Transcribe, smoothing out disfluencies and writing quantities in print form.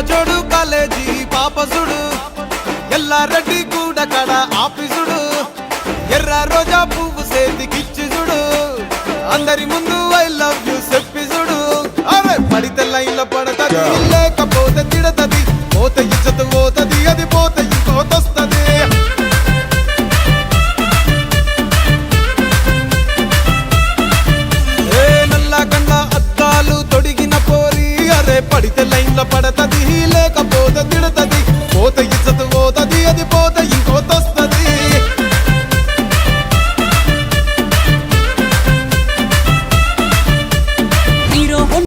జోడు కాలేజీ పాపసుడు ఎల్లారెడ్డి కూడా కడ ఆఫీసుడు ఎర్ర రోజా పువ్వు సేతికిచ్చి చూడు అందరి ముందు ఐ లవ్ యూ చెప్పి చూడు అరే పడితే లైన్లో పడతది లేకపోతే తిడతది పోతే ఇజ్జత్ పోతది అది పోతే ఇంకోతొస్తది నల్ల కళ్ళ అద్దాలు తొడిగిన పోరి అరే పడితే లైన్లో పడతది లేకపోతే